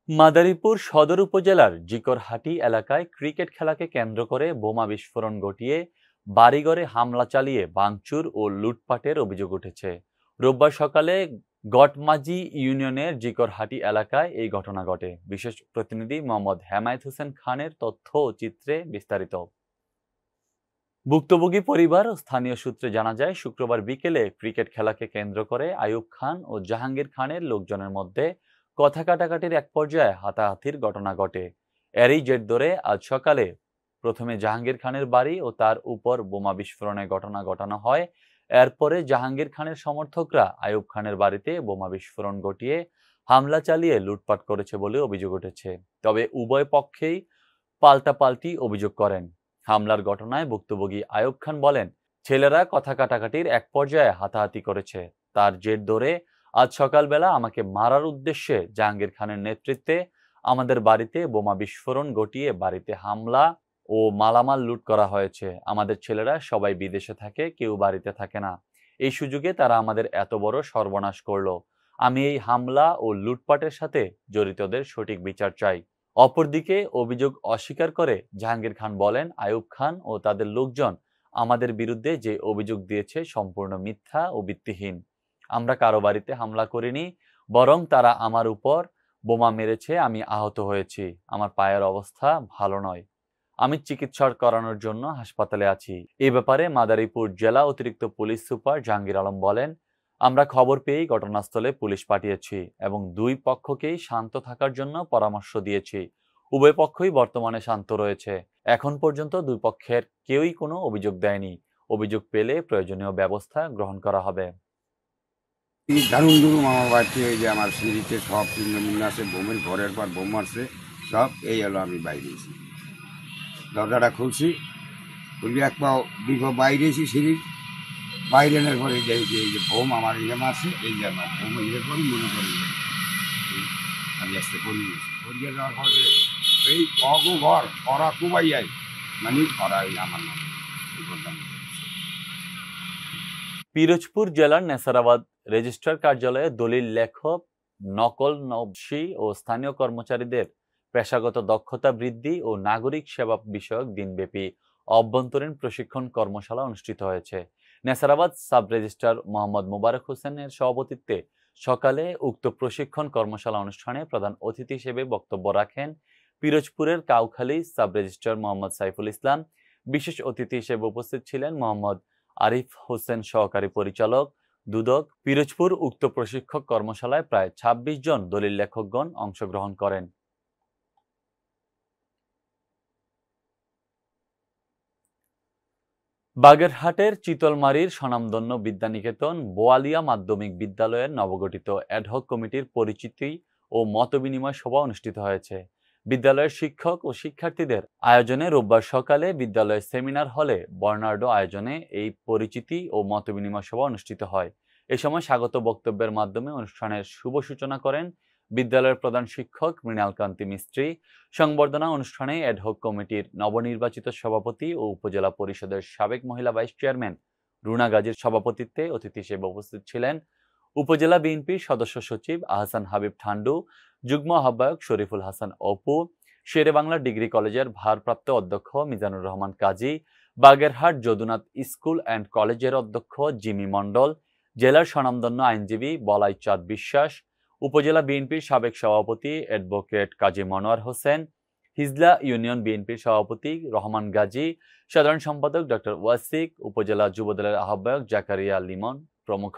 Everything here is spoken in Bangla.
মাদারীপুর সদর উপজেলার জিকরহাটি এলাকায় ক্রিকেট খেলাকে কেন্দ্র করে বোমা বিস্ফোরণ ঘটিয়ে বাড়িঘরে হামলা চালিয়ে ভাঙচুর ও লুটপাটের অভিযোগ উঠেছে। রোববার সকালে গটমাজি ইউনিয়নের জিকরহাটি এলাকায় এই ঘটনা ঘটে। বিশেষ প্রতিনিধি মোহাম্মদ হেমায়েত হোসেন খানের তথ্য ও চিত্রে বিস্তারিত। ভুক্তভোগী পরিবার ও স্থানীয় সূত্রে জানা যায়, শুক্রবার বিকেলে ক্রিকেট খেলাকে কেন্দ্র করে আইয়ুব খান ও জাহাঙ্গীর খানের লোকজনের মধ্যে কথা কাটাকাটির এক পর্যায়ে হাতাহাতির ঘটনা ঘটে। এরই জের ধরে আজ সকালে প্রথমে জাহাঙ্গীর খানের বাড়ি ও তার উপর বোমা বিস্ফোরণের ঘটনা ঘটানো হয়। এরপরে জাহাঙ্গীর খানের সমর্থকরা আইয়ুব খানের বাড়িতে বোমা বিস্ফোরণ ঘটিয়ে হামলা চালিয়ে লুটপাট করেছে বলে অভিযোগ উঠেছে। তবে উভয় পক্ষেই পাল্টাপাল্টি অভিযোগ করেন। হামলার ঘটনায় ভুক্তভোগী আইয়ুব খান বলেন, ছেলেরা কথা কাটাকাটির এক পর্যায়ে হাতাহাতি করেছে। তার জের ধরে আজ সকালবেলা আমাকে মারার উদ্দেশ্যে জাহাঙ্গীর খানের নেতৃত্বে আমাদের বাড়িতে বোমা বিস্ফোরণ ঘটিয়ে বাড়িতে হামলা ও মালামাল লুট করা হয়েছে। আমাদের ছেলেরা সবাই বিদেশে থাকে, কেউ বাড়িতে থাকে না। এই সুযোগে তারা আমাদের এত বড় সর্বনাশ করলো। আমি এই হামলা ও লুটপাটের সাথে জড়িতদের সঠিক বিচার চাই। অপরদিকে অভিযোগ অস্বীকার করে জাহাঙ্গীর খান বলেন, আইয়ুব খান ও তাদের লোকজন আমাদের বিরুদ্ধে যে অভিযোগ দিয়েছে সম্পূর্ণ মিথ্যা ও ভিত্তিহীন। আমরা কারো বাড়িতে হামলা করিনি, বরং তারা আমার উপর বোমা মেরেছে। আমি আহত হয়েছি। আমার পায়ের অবস্থা ভালো নয়। আমি চিকিৎসা করানোর জন্য হাসপাতালে আছি। এ ব্যাপারে মাদারীপুর জেলা অতিরিক্ত পুলিশ সুপার জাহাঙ্গীর আলম বলেন, আমরা খবর পেয়েই ঘটনাস্থলে পুলিশ পাঠিয়েছি এবং দুই পক্ষকেই শান্ত থাকার জন্য পরামর্শ দিয়েছি। উভয় পক্ষই বর্তমানে শান্ত রয়েছে। এখন পর্যন্ত দুই পক্ষের কেউই কোনো অভিযোগ দেয়নি। অভিযোগ পেলে প্রয়োজনীয় ব্যবস্থা গ্রহণ করা হবে। দারুণ দুরুম আমার বাড়িতে ওই যে আমার সিঁড়িতে সব চিহ্ন আছে, বোমের ঘরের পর বোম মারছে সব। এই হলো আমি বাইরে এসি, দরজাটা খুলছি, খুলবি এক পাও দুই পাও বাইরে এসি সিঁড়ির বাইরে এনে পরে দেখি এই যে বোম আমার ইয়ে মারছে। এই যে আমার বোম ইয়ে করি মনে করি আমি আসতে পড়িয়ে গেছি। পড়িয়ে যাওয়ার পরে এই অগো ঘর ওরা কুবাইয়াই মানে ওরা আমার নাম এই বললাম। পিরোজপুর জেলার নেসারাবাদ রেজিস্ট্রার কার্যালয়ে দলিল লেখক, নকল নবশী ও স্থানীয় কর্মচারীদের পেশাগত দক্ষতা বৃদ্ধি ও নাগরিক সেবা বিষয়ক দিনব্যাপী অভ্যন্তরীণ প্রশিক্ষণ কর্মশালা অনুষ্ঠিত হয়েছে। নেসারাবাদ সাব রেজিস্ট্রার মোহাম্মদ মোবারক হোসেনের সভাপতিত্বে সকালে উক্ত প্রশিক্ষণ কর্মশালা অনুষ্ঠানে প্রধান অতিথি হিসেবে বক্তব্য রাখেন পিরোজপুরের কাউখালী সাব রেজিস্ট্রার মোহাম্মদ সাইফুল ইসলাম। বিশেষ অতিথি হিসেবে উপস্থিত ছিলেন মোহাম্মদ আরিফ হোসেন, সহকারী পরিচালক, দুদক পিরোজপুর। উক্ত প্রশিক্ষক কর্মশালায় প্রায় ২৬ জন দলিল লেখকগণ অংশগ্রহণ করেন। বাগেরহাটের চিতলমারীর স্বনামধন্য বিদ্যানিকেতন বোয়ালিয়া মাধ্যমিক বিদ্যালয়ের নবগঠিত অ্যাডহক কমিটির পরিচিতি ও মতবিনিময় সভা অনুষ্ঠিত হয়েছে। বিদ্যালয়ের শিক্ষক ও শিক্ষার্থীদের আয়োজনে রোববার সকালে বিদ্যালয়ের সেমিনার হলে বর্নার্ডো আয়োজনে এই পরিচিতি ও মতবিনিময় সভা অনুষ্ঠিত হয়। এ সময় স্বাগত বক্তব্যের মাধ্যমে অনুষ্ঠানের শুভ সূচনা করেন বিদ্যালয়ের প্রধান শিক্ষক মৃণাল কান্তি মিস্ত্রি। সংবর্ধনা অনুষ্ঠানে অ্যাডহক কমিটির নবনির্বাচিত সভাপতি ও উপজেলা পরিষদের সাবেক মহিলা ভাইস চেয়ারম্যান রুনা গাজীর সভাপতিত্বে অতিথি হিসেবে উপস্থিত ছিলেন উপজেলা বিএনপির সদস্য সচিব আহসান হাবিব ঠান্ডু, যুগ্ম আহ্বায়ক শরীফুল হাসান অপু, শেরেবাংলা ডিগ্রি কলেজের ভারপ্রাপ্ত অধ্যক্ষ মিজানুর রহমান কাজী, বাগেরহাট যদুনাথ স্কুল অ্যান্ড কলেজের অধ্যক্ষ জিমি মণ্ডল, জেলার স্বনামধন্য আইনজীবী বলাই চাঁদ বিশ্বাস, উপজেলা বিএনপির সাবেক সভাপতি অ্যাডভোকেট কাজী মনোয়ার হোসেন, হিজলা ইউনিয়ন বিএনপির সভাপতি রহমান গাজী, সাধারণ সম্পাদক ডক্টর ওয়াসিক, উপজেলা যুবদলের আহ্বায়ক জাকারিয়া লিমন প্রমুখ।